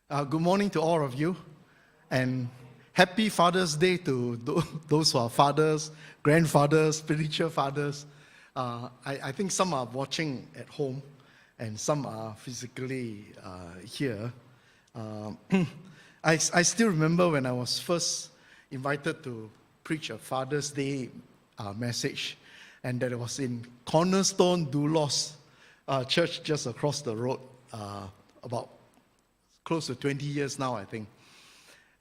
Good morning to all of you, and happy Father's Day to those who are fathers, grandfathers, spiritual fathers. I think some are watching at home, and some are physically here. I still remember when I was first invited to preach a Father's Day message, and that it was in Cornerstone Doulos church just across the road, about close to 20 years now, I think.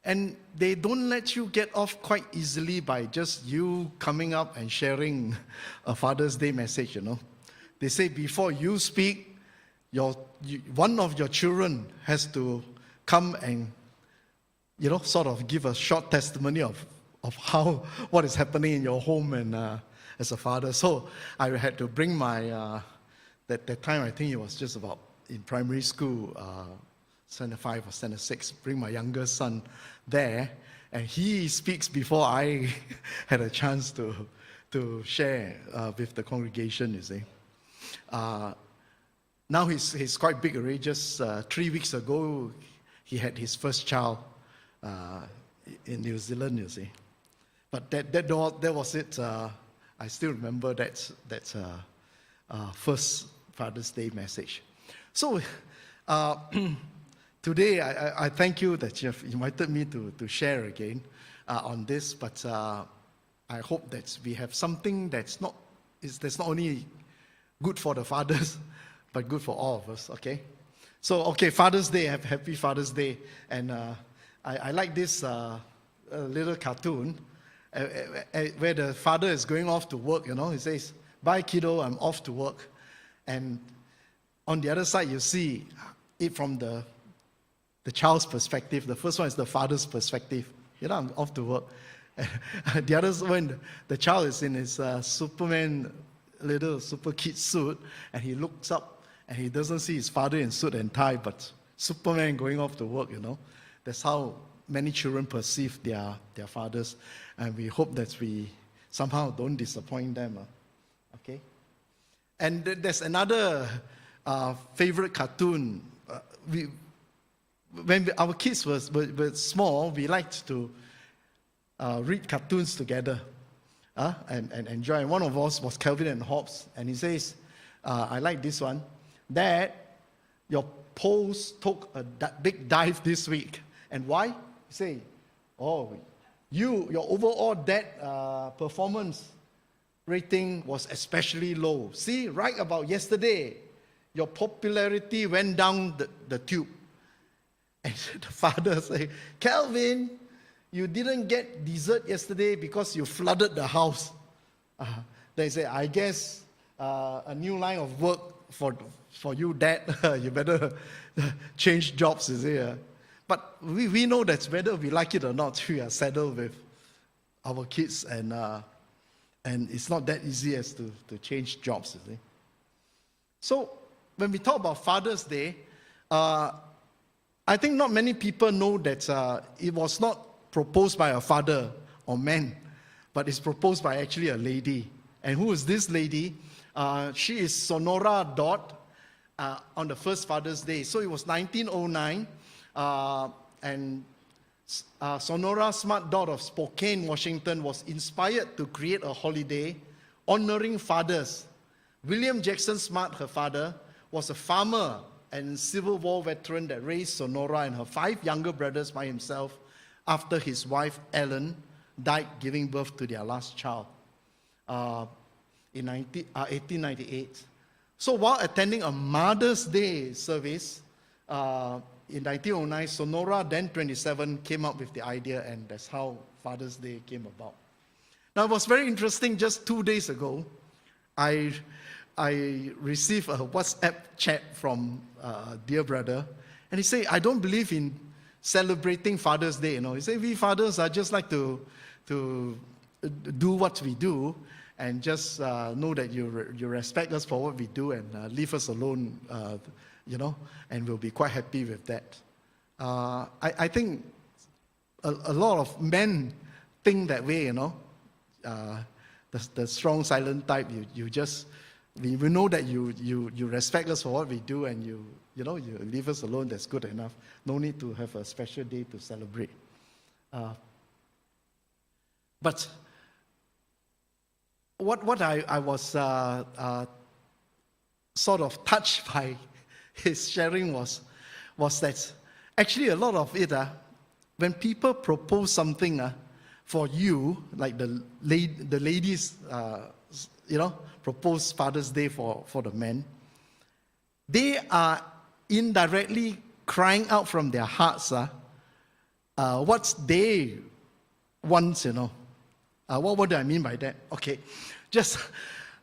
And they don't let you get off quite easily by just you coming up and sharing a Father's Day message, They say before you speak, one of your children has to come and, sort of give a short testimony of what is happening in your home and as a father. So I had to bring my, that time I think it was just about in primary school, Standard 5 or Standard 6, bring my younger son there, and he speaks before I had a chance to share with the congregation, you see. Now he's quite big already. Just 3 weeks ago, he had his first child in New Zealand, you see. But that was it. I still remember that first Father's Day message. So, today, I thank you that you have invited me to share again on this, but I hope that we have something that's not only good for the fathers, but good for all of us, okay? So, okay, Father's Day, happy Father's Day. And I like this little cartoon where the father is going off to work, He says, "Bye, kiddo, I'm off to work." And on the other side, you see it from the child's perspective. The first one is the father's perspective. I'm off to work. The other one, the child is in his Superman little super kid suit, and he looks up and he doesn't see his father in suit and tie, but Superman going off to work, That's how many children perceive their fathers, and we hope that we somehow don't disappoint them. Okay? And there's another favorite cartoon. When our kids were small, we liked to read cartoons together and enjoy. And one of us was Calvin and Hobbes, and he says, I like this one. Dad, your post took a big dive this week. And why? He say, your overall dad performance rating was especially low. See, right about yesterday, your popularity went down the tube. And the father say, "Calvin, you didn't get dessert yesterday because you flooded the house." They say, "I guess a new line of work for you, Dad. You better change jobs," you see. But we know that whether we like it or not, we are saddled with our kids, and it's not that easy as to change jobs, you see. So when we talk about Father's Day, I think not many people know that it was not proposed by a father or man, but it's proposed by actually a lady. And who is this lady? She is Sonora Dot on the first Father's Day. So it was 1909, and Sonora Smart Dot of Spokane, Washington, was inspired to create a holiday honoring fathers. William Jackson Smart, her father, was a farmer and Civil War veteran that raised Sonora and her 5 younger brothers by himself after his wife, Ellen, died giving birth to their last child in 1898. So while attending a Mother's Day service in 1909, Sonora, then 27, came up with the idea, and that's how Father's Day came about. Now, it was very interesting. Just 2 days ago, I received a WhatsApp chat from a dear brother, and he said, "I don't believe in celebrating Father's Day. He said, we fathers are just like to do what we do, and just know that you respect us for what we do, and leave us alone, and we'll be quite happy with that." I think a lot of men think that way, the strong, silent type. We know that you respect us for what we do, and You leave us alone, that's good enough. No need to have a special day to celebrate. But what I was sort of touched by his sharing was that actually a lot of it, when people propose something for you, like the ladies, propose Father's Day for the men, they are indirectly crying out from their hearts what they want, What do I mean by that? Okay, just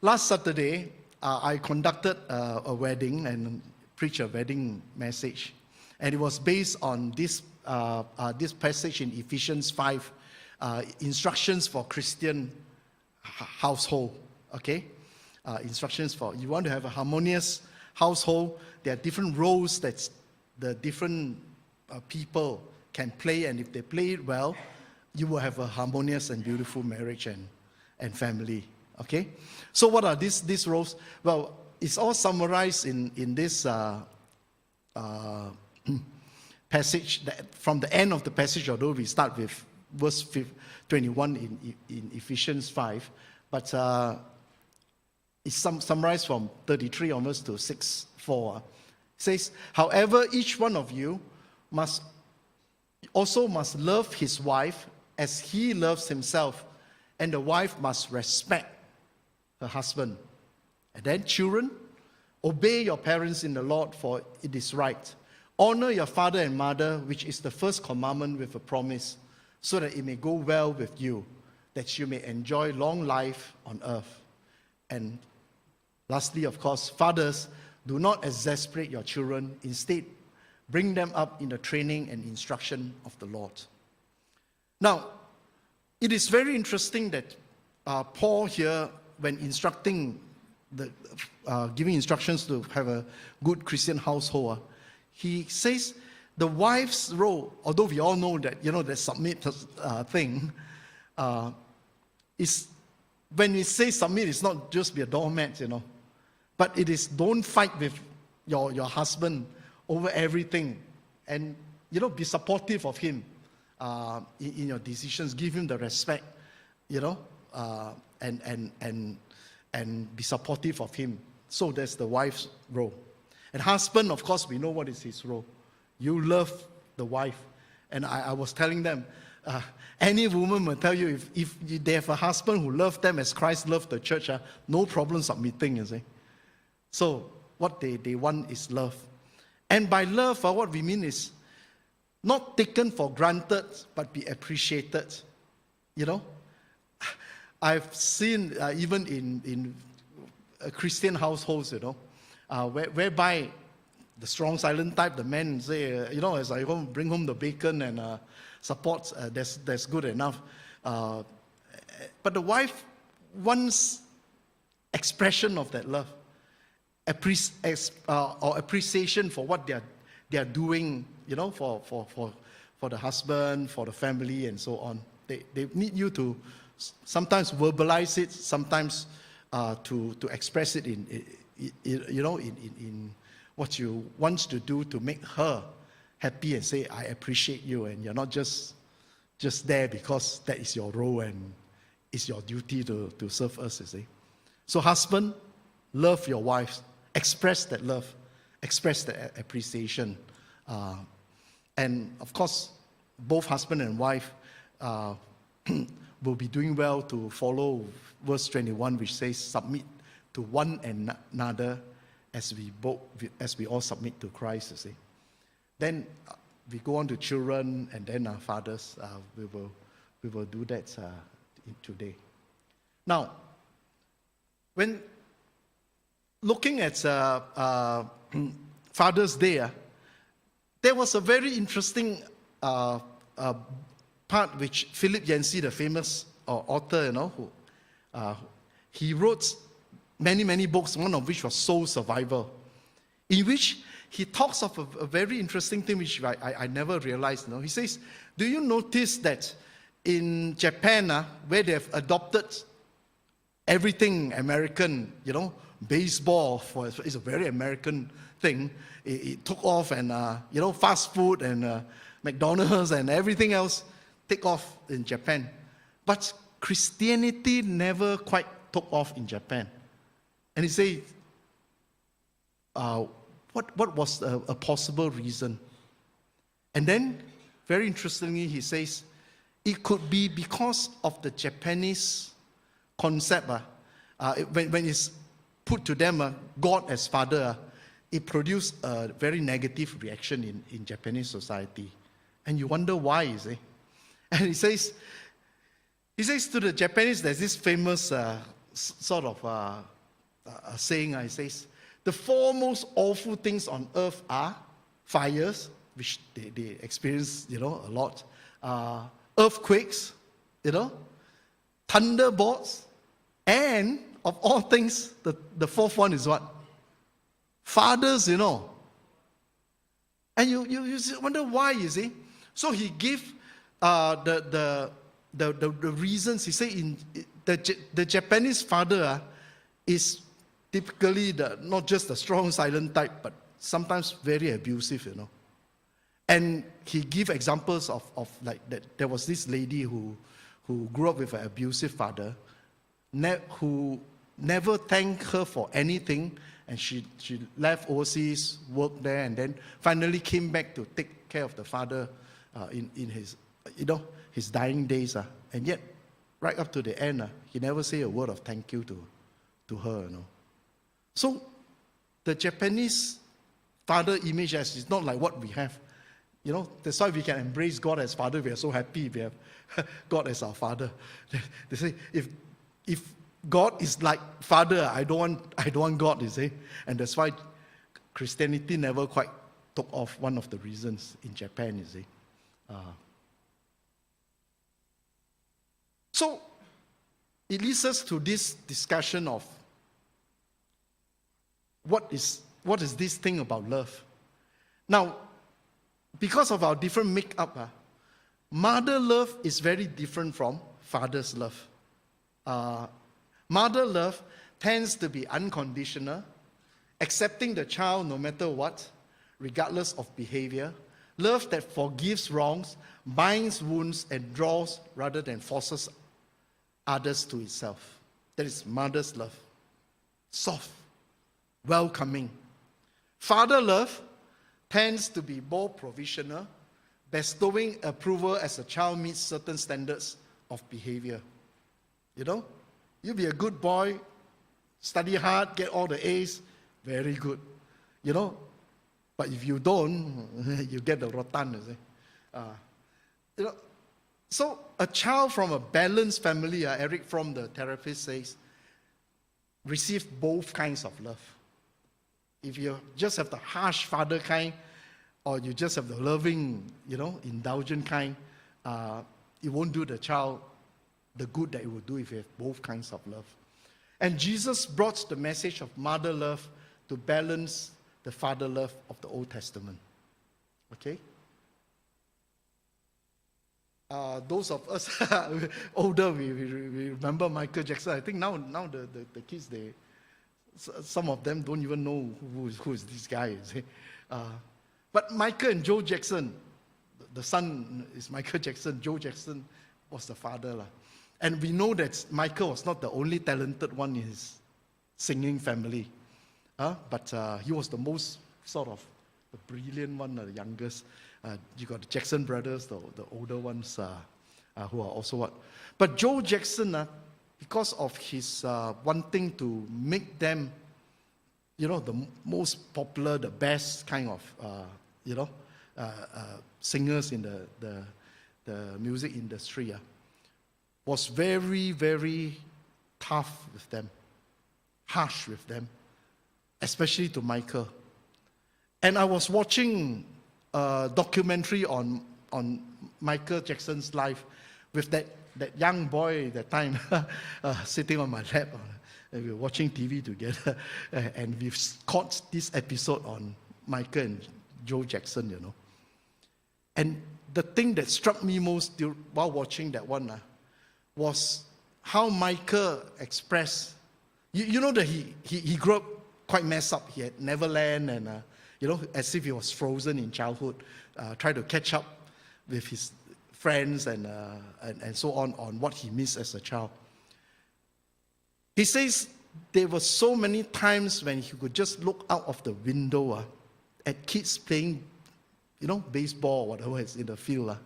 last Saturday, I conducted a wedding and preached a wedding message. And it was based on this passage in Ephesians 5, instructions for Christian household, okay? Instructions for, you want to have a harmonious household, there are different roles that the different people can play, and if they play it well, you will have a harmonious and beautiful marriage and family, okay? So what are these roles? Well, it's all summarized in this passage, from the end of the passage, although we start with verse 21 in Ephesians 5, but it's summarized from 33 onwards to 6:4. It says, however, each one of you must love his wife as he loves himself, and the wife must respect her husband. And then, children, obey your parents in the Lord, for it is right. Honor your father and mother, which is the first commandment with a promise, so that it may go well with you, that you may enjoy long life on earth. And lastly, of course, fathers, do not exasperate your children. Instead, bring them up in the training and instruction of the Lord. Now, it is very interesting that Paul here, when instructing, giving instructions to have a good Christian household, he says the wife's role, although we all know that, the submit thing, is, when we say submit, it's not just be a doormat, but it is don't fight with your husband over everything, and be supportive of him in your decisions. Give him the respect, and be supportive of him. So that's the wife's role. And husband, of course, we know what is his role. You love the wife. And I was telling them, any woman will tell you, if they have a husband who loves them as Christ loved the church, no problem submitting, you see. So what they want is love. And by love, what we mean is not taken for granted, but be appreciated. I've seen even in Christian households, whereby the strong silent type, the men say, as I bring home the bacon and support, that's good enough. But the wife wants expression of that love, or appreciation for what they are doing, for the husband, for the family, and so on. They need you to sometimes verbalize it, sometimes to express it in what you want to do to make her happy and say, I appreciate you, and you're not just there because that is your role and it's your duty to serve us, you see. So husband, love your wife, express that love, express that appreciation. And of course, both husband and wife will be doing well to follow verse 21, which says, submit to one another as we all submit to Christ, you see. Then we go on to children, and then our fathers. We will do that today. Now, when looking at Father's Day, there was a very interesting part which Philip Yancey, the famous author, he wrote many books, one of which was Soul Survival, in which he talks of a very interesting thing which I never realized. He says, do you notice that in Japan, where they have adopted everything American, baseball, it's a very American thing, it took off, and fast food and McDonald's and everything else take off in Japan. But Christianity never quite took off in Japan. And he said, what was a possible reason? And then, very interestingly, he says, it could be because of the Japanese concept. When it's put to them, God as Father, it produced a very negative reaction in Japanese society. And you wonder why, you see. And he says to the Japanese, there's this famous sort of saying, he says, the four most awful things on earth are fires, which they experience, a lot, earthquakes, thunderbolts, and of all things, the fourth one is what? Fathers, And you wonder why, you see. So he gave the reasons. He said the Japanese father is typically not just the strong, silent type, but sometimes very abusive, And he gave examples of like that. There was this lady who grew up with an abusive father, who never thanked her for anything, and she left overseas, worked there, and then finally came back to take care of the father in his his dying days. And yet, right up to the end, he never said a word of thank you to her. So the Japanese father image is not like what we have. That's why we can embrace God as Father. We are so happy we have God as our Father. They say, if God is like Father, I don't want God, you see. And that's why Christianity never quite took off, one of the reasons in Japan, you see. So it leads us to this discussion of what is this thing about love. Now, because of our different makeup, mother love is very different from father's love. Mother love tends to be unconditional, accepting the child no matter what, regardless of behavior. Love that forgives wrongs, binds wounds, and draws rather than forces others to itself. That is mother's love. Soft, welcoming. Father love tends to be more provisional, bestowing approval as a child meets certain standards of behavior. You be a good boy, study hard, get all the A's, very good. But if you don't, you get the rotan, you see. So a child from a balanced family, Eric Fromm, the therapist, says, receives both kinds of love. If you just have the harsh father kind, or you just have the loving, indulgent kind, it won't do the child the good that it will do if you have both kinds of love. And Jesus brought the message of mother love to balance the father love of the Old Testament. Okay? Those of us older, we remember Michael Jackson. I think now the kids, some of them don't even know who is this guy. But Michael and Joe Jackson, the son is Michael Jackson, Joe Jackson was the father. And we know that Michael was not the only talented one in his singing family. But he was the most sort of the brilliant one, the youngest. You got the Jackson brothers, the older ones who are also what. But Joe Jackson, because of his wanting to make them, the most popular, the best kind of, singers in the music industry, was very, very tough with them, harsh with them, especially to Michael. And I was watching a documentary on Michael Jackson's life with that young boy at that time sitting on my lap. And we were watching TV together. And we've caught this episode on Michael and Joe Jackson, And the thing that struck me most while watching that one was how Michael expressed. You know that he grew up quite messed up. He had Neverland and as if he was frozen in childhood, try to catch up with his friends and so on what he missed as a child. He says there were so many times when he could just look out of the window at kids playing, baseball or whatever is in the field,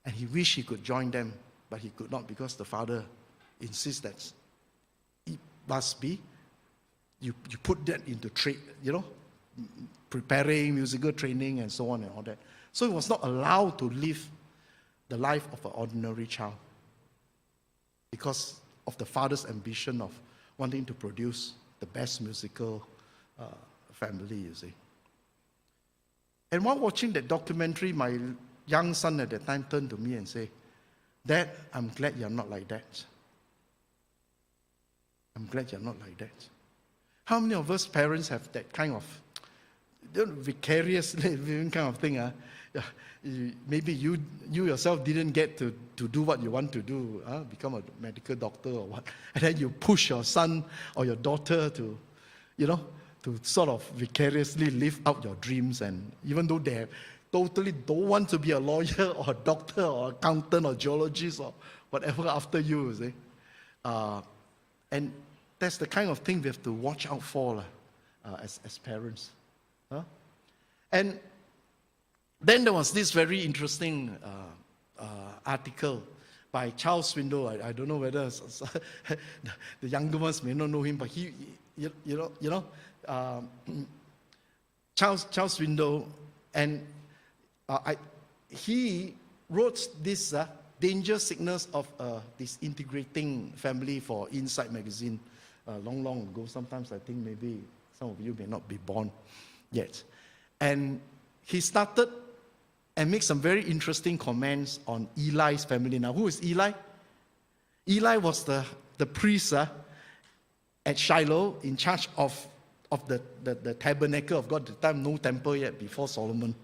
and he wished he could join them, but he could not because the father insists that it must be, you put that into trade, preparing, musical training and so on and all that. So he was not allowed to live the life of an ordinary child because of the father's ambition of wanting to produce the best musical family, you see. And while watching that documentary, my young son at that time turned to me and said, "Dad, I'm glad you're not like that. I'm glad you're not like that." How many of us parents have that kind of vicarious living kind of thing? Maybe you yourself didn't get to do what you want to do, become a medical doctor or what, and then you push your son or your daughter to sort of vicariously live out your dreams, and even though they totally don't want to be a lawyer or a doctor or accountant or geologist or whatever after you see. And that's the kind of thing we have to watch out for as parents. And then there was this very interesting article by Charles Swindoll. I don't know whether the younger ones may not know him, but he, Charles Swindoll, and he wrote this danger signals of disintegrating family for Insight magazine long ago. Sometimes I think maybe some of you may not be born yet. And he started and made some very interesting comments on Eli's family. Now, who is Eli? Eli was the priest at Shiloh in charge of the tabernacle of God. At the time, no temple yet, before Solomon.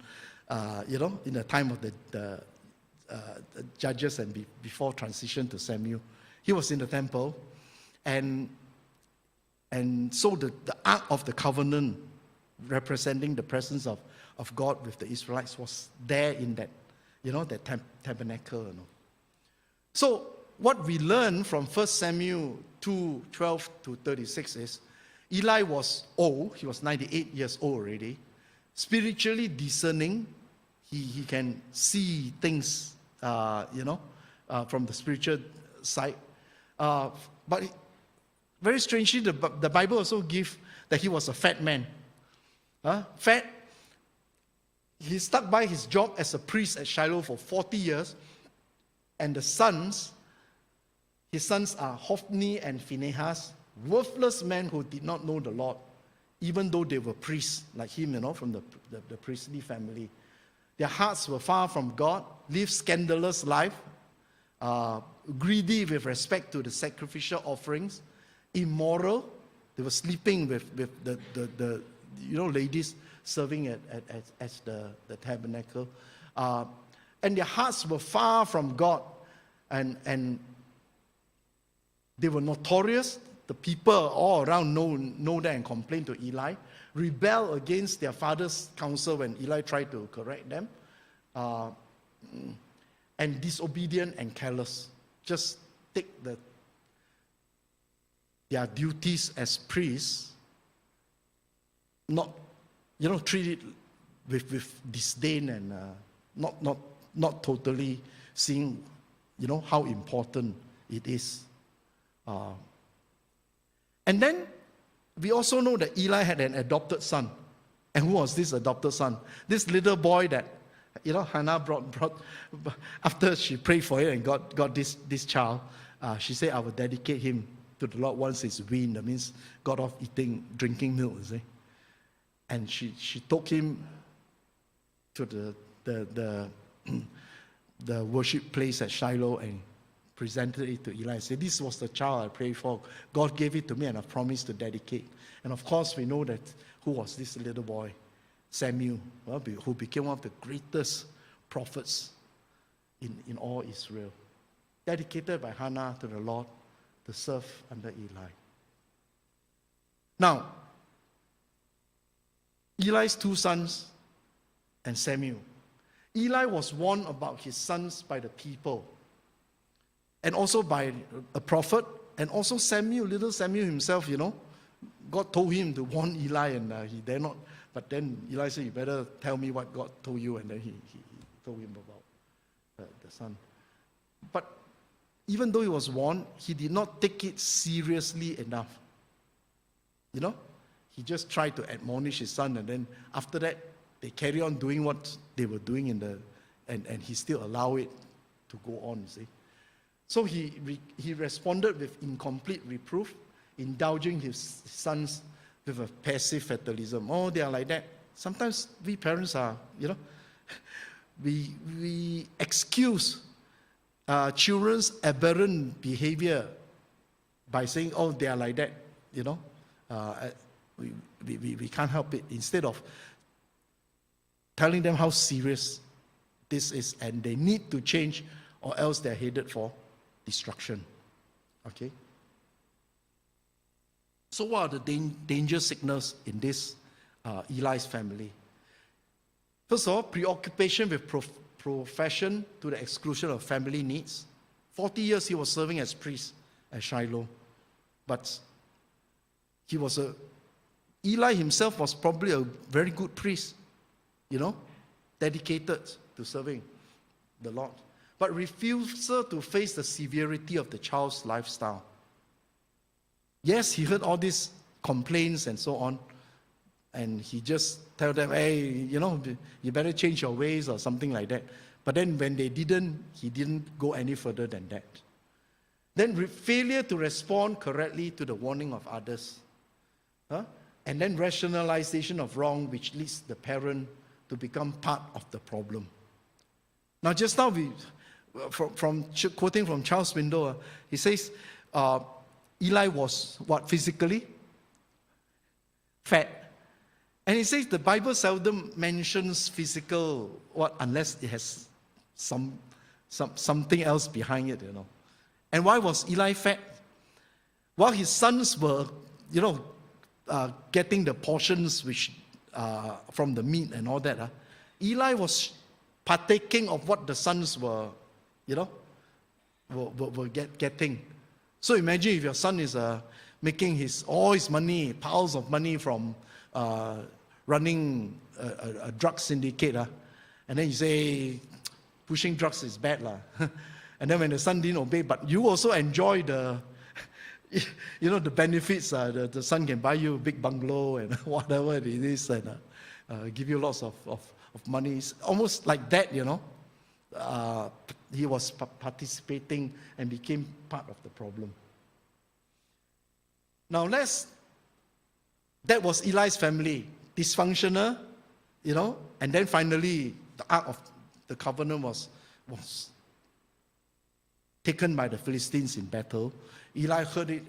In the time of the judges and before transition to Samuel. He was in the temple, and so the Ark of the Covenant, representing the presence of God with the Israelites, was there in that, that tabernacle. So what we learn from 1 Samuel 2:12 to 36 is Eli was old. He was 98 years old already. Spiritually discerning. He can see things, from the spiritual side. But very strangely, the Bible also gives that he was a fat man. Fat. He stuck by his job as a priest at Shiloh for 40 years. And his sons are Hophni and Phinehas, worthless men who did not know the Lord, even though they were priests like him, from the priestly family. Their hearts were far from God, lived scandalous life, greedy with respect to the sacrificial offerings, immoral. They were sleeping with the ladies serving at the tabernacle, and their hearts were far from God, and they were notorious. The people all around know that and complain to Eli, rebel against their father's counsel when Eli tried to correct them, and disobedient and careless. Just take their duties as priests, not treat it with disdain and not totally seeing how important it is. And then we also know that Eli had an adopted son. And who was this adopted son? This little boy that Hannah brought after she prayed for it and got this child. She said, "I will dedicate him to the Lord once he's weaned." That means got off drinking milk, you see. And she took him to the worship place at Shiloh and presented it to Eli. Said, "This was the child I prayed for. God gave it to me and I promised to dedicate." And of course, we know that who was this little boy? Samuel, who became one of the greatest prophets in all Israel. Dedicated by Hannah to the Lord to serve under Eli. Now, Eli's two sons and Samuel. Eli was warned about his sons by the people and also by a prophet, and also Samuel, little Samuel himself, God told him to warn Eli, and he dare not. But then Eli said, you better tell me what God told you, and then he told him about the son. But even though he was warned, he did not take it seriously enough. He just tried to admonish his son, and then after that, they carry on doing what they were doing and he still allowed it to go on, you see. So he responded with incomplete reproof, indulging his sons with a passive fatalism. Oh, they are like that. Sometimes we parents are, we excuse children's aberrant behavior by saying, oh, they are like that, we can't help it, instead of telling them how serious this is and they need to change, or else they're headed for destruction. Okay? So what are the danger signals in this Eli's family? First of all, preoccupation with profession to the exclusion of family needs. 40 years he was serving as priest at Shiloh. But Eli himself was probably a very good priest, dedicated to serving the Lord. But refusal to face the severity of the child's lifestyle. Yes, he heard all these complaints and so on, and he just tell them, hey, you better change your ways or something like that. But then when they didn't, he didn't go any further than that. Then failure to respond correctly to the warning of others. And then rationalization of wrong, which leads the parent to become part of the problem. Now, just now, from quoting from Charles Swindoll, he says, Eli was what, physically? Fat. And he says the Bible seldom mentions physical, unless it has something else behind it, And why was Eli fat? While his sons were, getting the portions which from the meat and all that, Eli was partaking of what the sons were getting. So imagine if your son is making all his money, piles of money from running a drug syndicate, and then you say pushing drugs is bad, and then when the son didn't obey, but you also enjoy the the benefits. The son can buy you a big bungalow and whatever it is, and give you lots of money. It's almost like that, he was participating and became part of the problem. Now that was Eli's family, dysfunctional, and then finally the Ark of the Covenant was taken by the Philistines in battle. Eli heard it,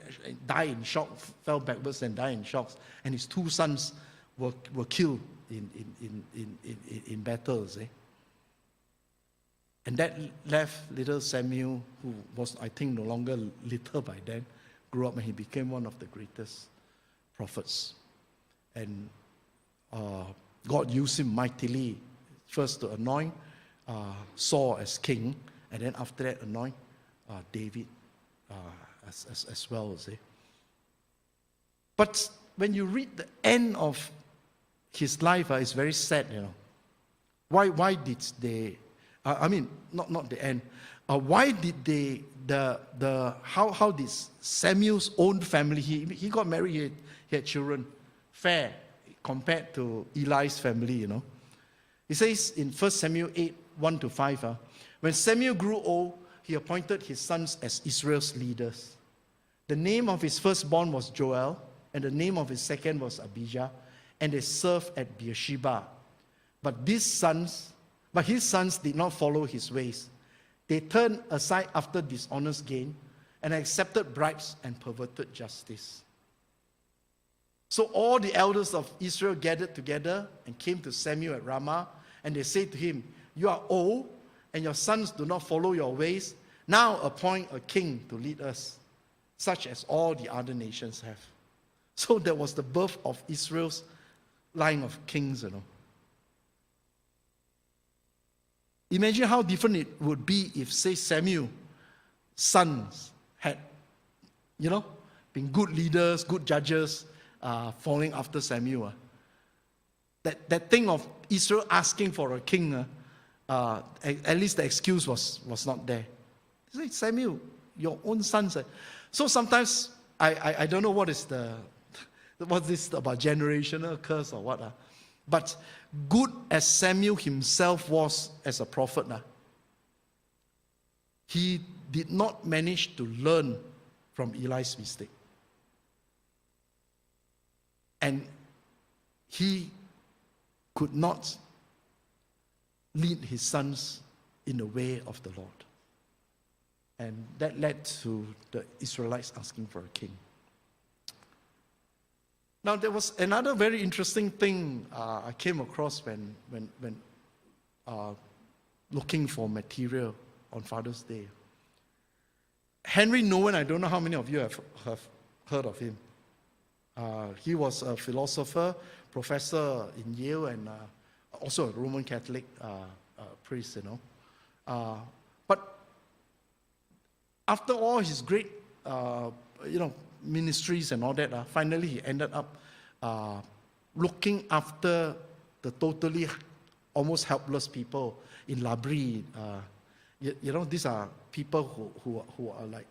died in shock, fell backwards and died in shock, and his two sons were killed in battles. And that left little Samuel, who was, I think, no longer little by then, grew up and he became one of the greatest prophets. And God used him mightily, first to anoint Saul as king, and then after that anoint David as well. But when you read the end of his life, it's very sad. Why did they? Not the end. Why did they? How did Samuel's own family? He got married. He had children. Fair compared to Eli's family. He says in 1 Samuel 8:1-5. When Samuel grew old, he appointed his sons as Israel's leaders. The name of his firstborn was Joel, and the name of his second was Abijah, and they served at Beersheba. But his sons did not follow his ways. They turned aside after dishonest gain and accepted bribes and perverted justice. So all the elders of Israel gathered together and came to Samuel at Ramah, and they said to him, "You are old, and your sons do not follow your ways. Now appoint a king to lead us, such as all the other nations have." So that was the birth of Israel's line of kings, Imagine how different it would be if, say, Samuel's sons had, been good leaders, good judges, following after Samuel. That thing of Israel asking for a king, at least the excuse was not there. Say, Samuel, your own sons. So sometimes I don't know what's this about generational curse or what. But good as Samuel himself was as a prophet, he did not manage to learn from Eli's mistake. And he could not lead his sons in the way of the Lord. And that led to the Israelites asking for a king. Now, there was another very interesting thing I came across when looking for material on Father's Day. Henry Nouwen, I don't know how many of you have heard of him. He was a philosopher, professor in Yale, and also a Roman Catholic priest, But after all his great, ministries and all that, finally he ended up looking after the totally almost helpless people in L'Abri. These are people who are like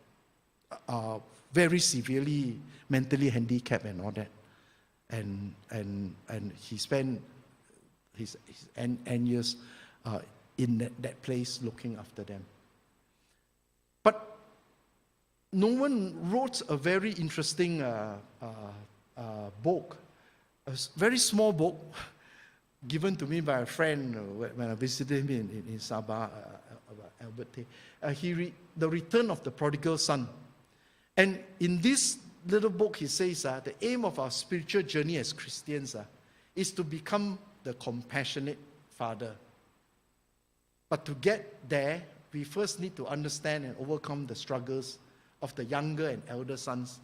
very severely mentally handicapped and all that. And he spent his end years in that place looking after them. But Nouwen wrote a very interesting book, a very small book given to me by a friend when I visited him in Sabah, Albert Tay. The Return of the Prodigal Son. And in this little book, he says the aim of our spiritual journey as Christians is to become the compassionate father. But to get there, we first need to understand and overcome the struggles of the younger and elder sons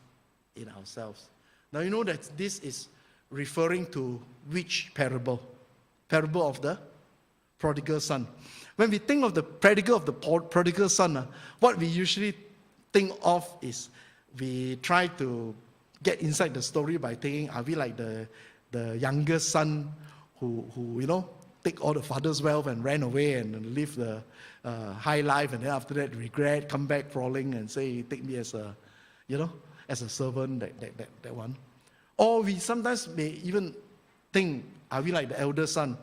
in ourselves. Now you know that this is referring to which parable? Parable of the prodigal son. When we think of the prodigal son, what we usually think of is we try to get inside the story by thinking, are we like the younger son who take all the father's wealth and ran away and live the high life, and then after that regret, come back crawling and say, take me as a, as a servant, that one. Or we sometimes may even think, are we like the elder son,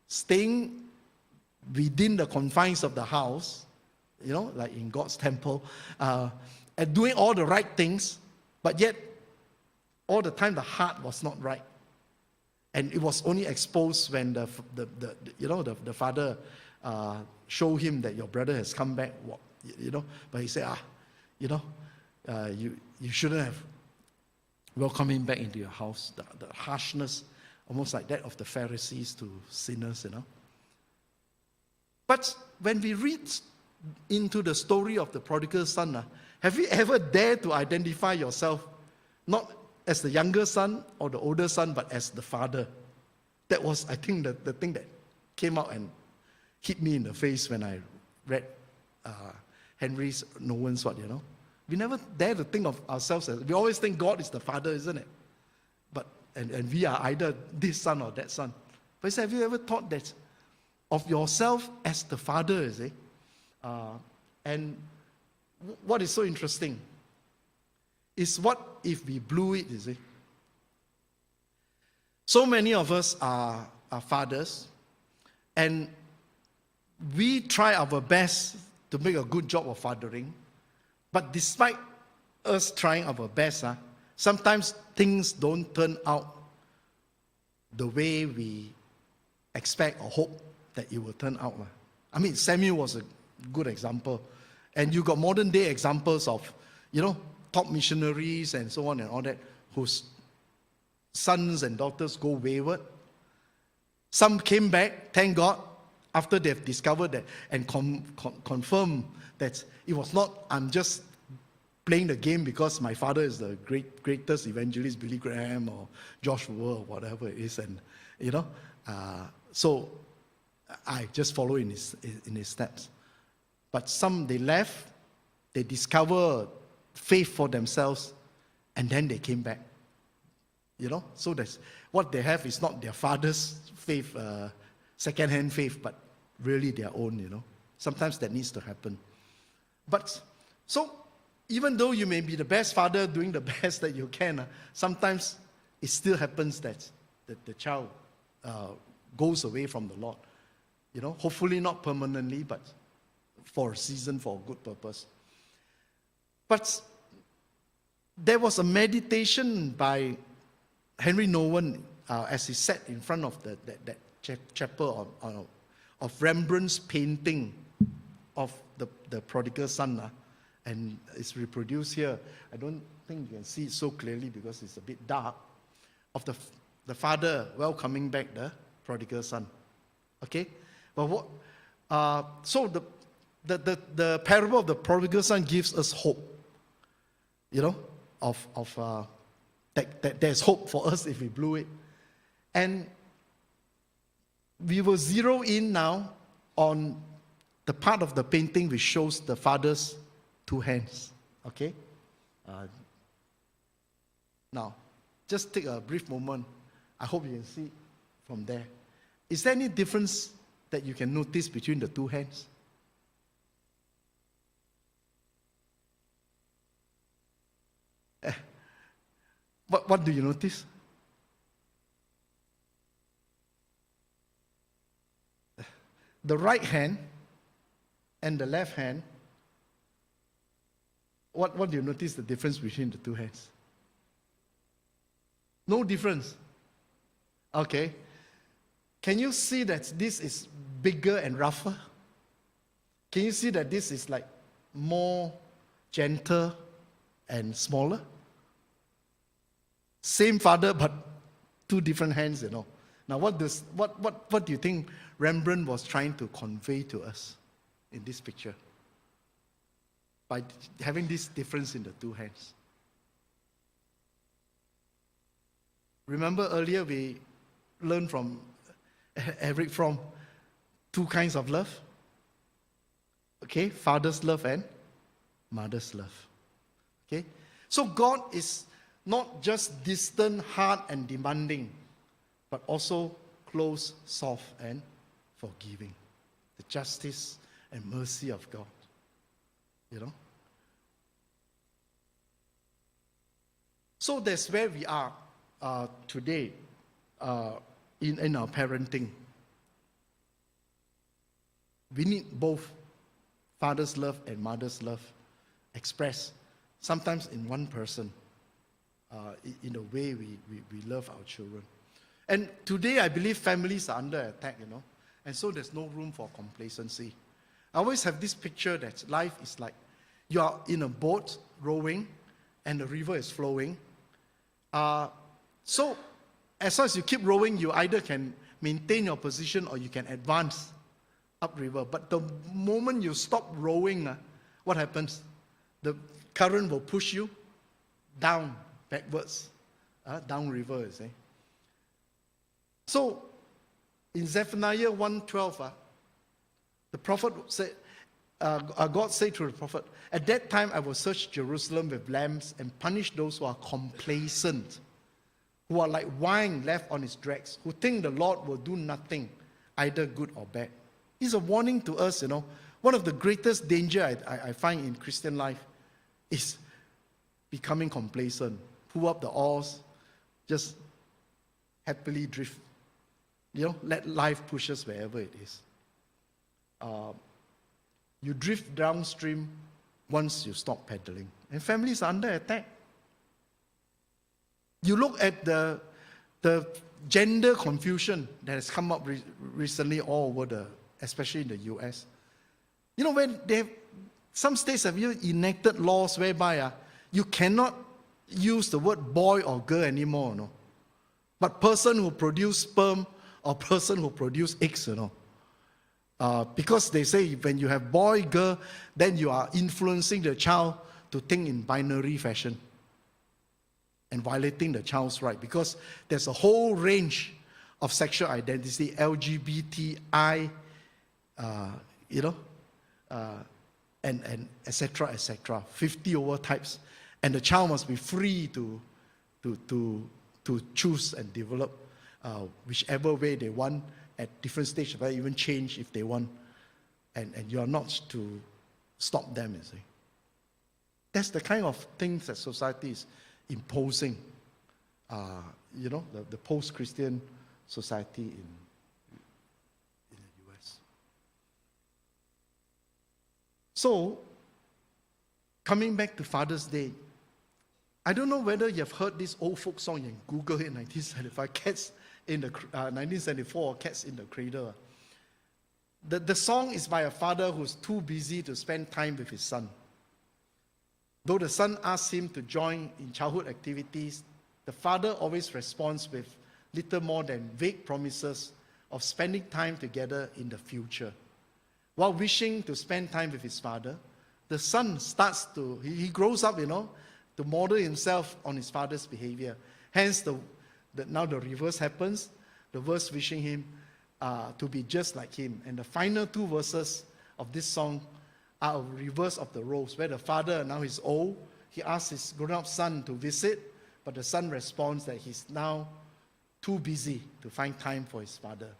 staying within the confines of the house, like in God's temple, and doing all the right things, but yet all the time the heart was not right. And it was only exposed when the father showed him that your brother has come back, but he said, you shouldn't have welcomed him back into your house. The harshness, almost like that of the Pharisees to sinners, But when we read into the story of the prodigal son, have you ever dared to identify yourself, not as the younger son or the older son, but as the father? That was, I think, the thing that came out and hit me in the face when I read Henry Nouwen's what, We never dare to think of ourselves as, we always think God is the father, isn't it? But, and we are either this son or that son. But have you ever thought that of yourself as the father, is it? And what is so interesting is what if we blew it, is it? So many of us are fathers, and we try our best to make a good job of fathering, but despite us trying our best, sometimes things don't turn out the way we expect or hope that it will turn out. I mean, Samuel was a good example, and you got modern day examples of, top missionaries and so on and all that, whose sons and daughters go wayward. Some came back, thank God, after they've discovered that and confirmed that it was not, I'm just playing the game because my father is the greatest evangelist, Billy Graham or Josh Moore or whatever it is, and so I just follow in his steps. But some, they left, they discover faith for themselves, and then they came back. So that's what they have is not their father's faith, second-hand faith, but really their own. Sometimes that needs to happen. But so even though you may be the best father doing the best that you can, sometimes it still happens that the child goes away from the Lord. Hopefully not permanently, but for a season, for a good purpose. But there was a meditation by Henry Nouwen as he sat in front of that chapel of Rembrandt's painting of the prodigal son, and it's reproduced here. I don't think you can see it so clearly because it's a bit dark, of the father welcoming back the prodigal son. Okay? But so the parable of the prodigal son gives us hope, that there's hope for us if we blew it. And we will zero in now on the part of the painting which shows the father's two hands. Okay? Now, just take a brief moment. I hope you can see from there. Is there any difference that you can notice between the two hands? What do you notice? The right hand and the left hand, what do you notice the difference between the two hands? No difference. Okay. Can you see that this is bigger and rougher? Can you see that this is like more gentle and smaller? Same father, but two different hands, Now, what do you think Rembrandt was trying to convey to us in this picture by having this difference in the two hands? Remember earlier we learned from Erich Fromm two kinds of love. Okay, father's love and mother's love. Okay, so God is not just distant, hard, and demanding, but also close, soft, and forgiving. The justice and mercy of God. So that's where we are today in our parenting. We need both father's love and mother's love expressed, sometimes in one person. In the way we love our children. And today I believe families are under attack, and so there's no room for complacency. I always have this picture that life is like you are in a boat rowing and the river is flowing. So as long as you keep rowing, you either can maintain your position or you can advance upriver. But the moment you stop rowing, what happens? The current will push you down, backwards, downriver, you see. So, in Zephaniah 1:12, the prophet said, God said to the prophet, "At that time I will search Jerusalem with lamps and punish those who are complacent, who are like wine left on its dregs, who think the Lord will do nothing, either good or bad." It's a warning to us, One of the greatest danger I find in Christian life is becoming complacent. Pull up the oars, just happily drift. Let life push us wherever it is. You drift downstream once you stop paddling. And families are under attack. You look at the gender confusion that has come up recently all over especially in the US. When some states have enacted laws whereby you cannot use the word boy or girl anymore, but person who produce sperm or person who produce eggs, because they say when you have boy, girl, then you are influencing the child to think in binary fashion and violating the child's right, because there's a whole range of sexual identity, LGBTI, and etc., 50 over types, and the child must be free to choose and develop whichever way they want at different stages, or even change if they want, and you are not to stop them, you see. That's the kind of things that society is imposing, the post-Christian society in the US. So, coming back to Father's Day, I don't know whether you've heard this old folk song in Google in 1975, Cats in the 1974, Cats in the Cradle. The song is by a father who's too busy to spend time with his son. Though the son asks him to join in childhood activities, the father always responds with little more than vague promises of spending time together in the future. While wishing to spend time with his father, the son starts to, he grows up, to model himself on his father's behavior. Hence, now the reverse happens, the verse wishing him to be just like him. And the final two verses of this song are a reverse of the roles, where the father, now he's old, he asks his grown-up son to visit, but the son responds that he's now too busy to find time for his father.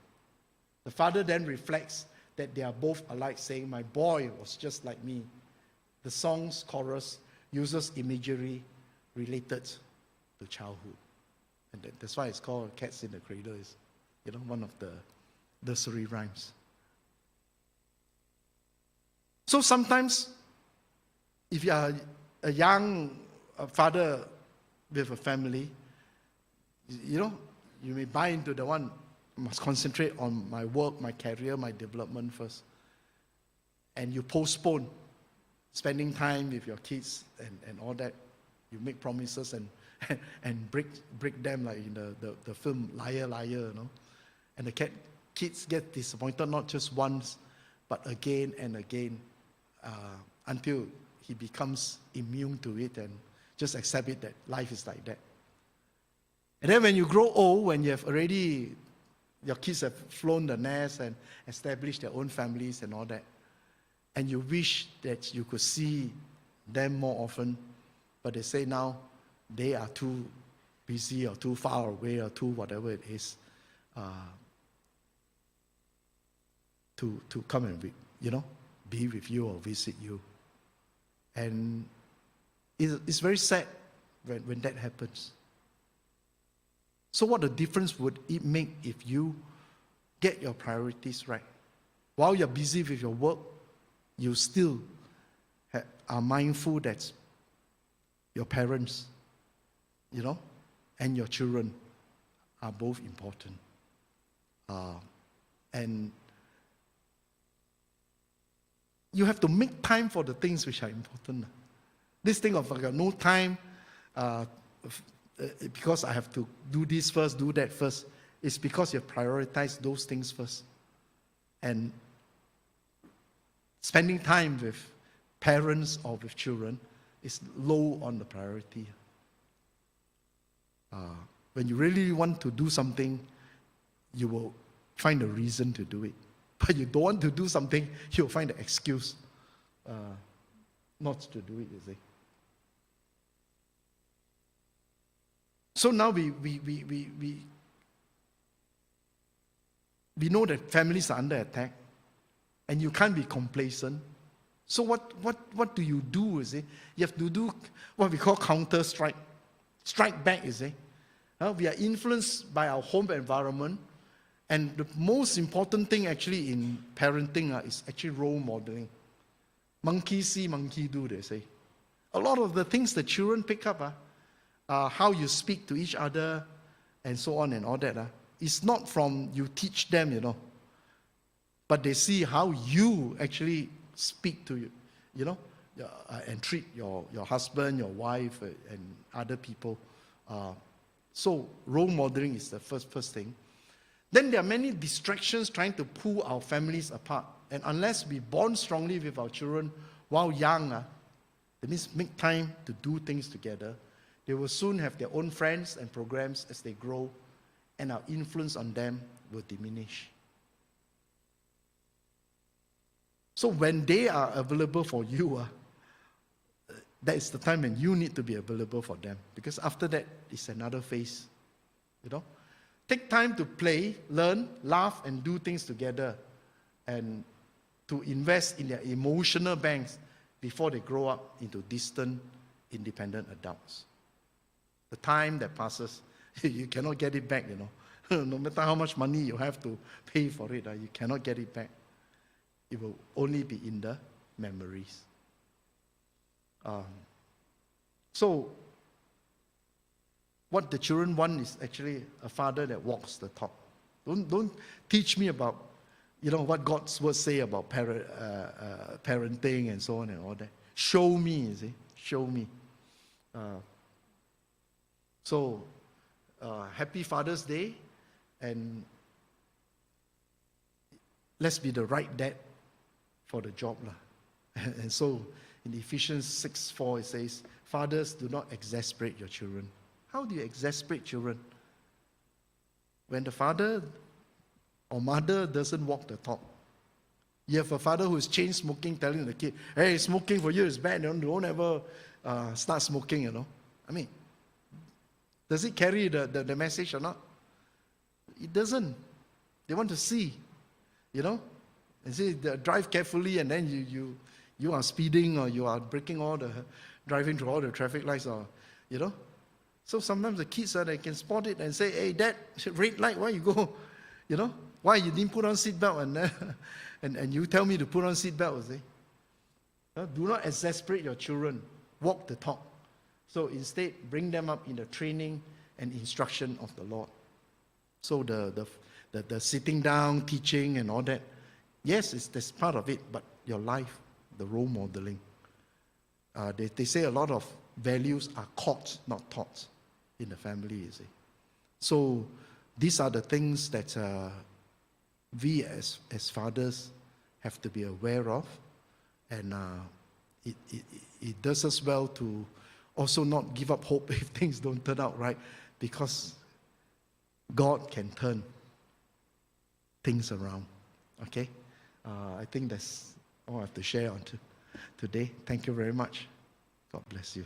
The father then reflects that they are both alike, saying, "My boy was just like me." The song's chorus uses imagery related to childhood. And that's why it's called Cats in the Cradle. Is one of the nursery rhymes. So sometimes, if you are a young father with a family, you may buy into the one, must concentrate on my work, my career, my development first. And you postpone spending time with your kids and all that. You make promises and break them, like in the film Liar, Liar, And the kids get disappointed not just once, but again and again, until he becomes immune to it and just accept it that life is like that. And then when you grow old, when your kids have flown the nest and established their own families and all that, and you wish that you could see them more often, but they say now they are too busy or too far away or too whatever it is, to come and be with you or visit you. And it's very sad when that happens. So what a difference would it make if you get your priorities right? While you're busy with your work, you still are mindful that your parents, and your children are both important. And you have to make time for the things which are important. This thing of no time, because I have to do this first, do that first, is because you prioritize those things first. And spending time with parents or with children is low on the priority. When you really want to do something, you will find a reason to do it. But you don't want to do something, you'll find an excuse not to do it, you see. So now we know that families are under attack, and you can't be complacent. So what do you do, you see? You have to do what we call counter-strike. Strike back, you see. We are influenced by our home environment, and the most important thing actually in parenting is actually role modeling. Monkey see, monkey do, they say. A lot of the things the children pick up, how you speak to each other, and so on and all that, it's not from you teach them, but they see how you actually speak to and treat your husband, your wife, and other people. So role modeling is the first thing. Then there are many distractions trying to pull our families apart. And unless we bond strongly with our children while young, That means make time to do things together. They will soon have their own friends and programs as they grow, and our influence on them will diminish. So when they are available for you, that is the time when you need to be available for them. Because after that, it's another phase. Take time to play, learn, laugh, and do things together. And to invest in their emotional banks before they grow up into distant, independent adults. The time that passes, you cannot get it back, No matter how much money you have to pay for it, you cannot get it back. It will only be in the memories. So, what the children want is actually a father that walks the talk. Don't teach me about, what God's word say about parenting and so on and all that. Show me, you see. Show me. Happy Father's Day, and let's be the right dad for the job. And so in Ephesians 6:4 it says, fathers, do not exasperate your children. How do you exasperate children? When the father or mother doesn't walk the talk. You have a father who is chain smoking, telling the kid, hey, smoking for you is bad, don't ever start smoking, I mean, does it carry the message or not? It doesn't. They want to see, and say, drive carefully, and then you are speeding, or you are driving through all the traffic lights, or, So sometimes the kids, they can spot it and say, hey, Dad, red light, why you go? Why you didn't put on seatbelt? And you tell me to put on seatbelt, see? Do not exasperate your children. Walk the talk. So instead, bring them up in the training and instruction of the Lord. So the sitting down, teaching and all that, yes, that's part of it, but your life, the role modeling. They say a lot of values are caught, not taught in the family, you see. So these are the things that we as fathers have to be aware of, and it does us well to also not give up hope if things don't turn out right, because God can turn things around. Okay? I think that's all I have to share on today. Thank you very much. God bless you.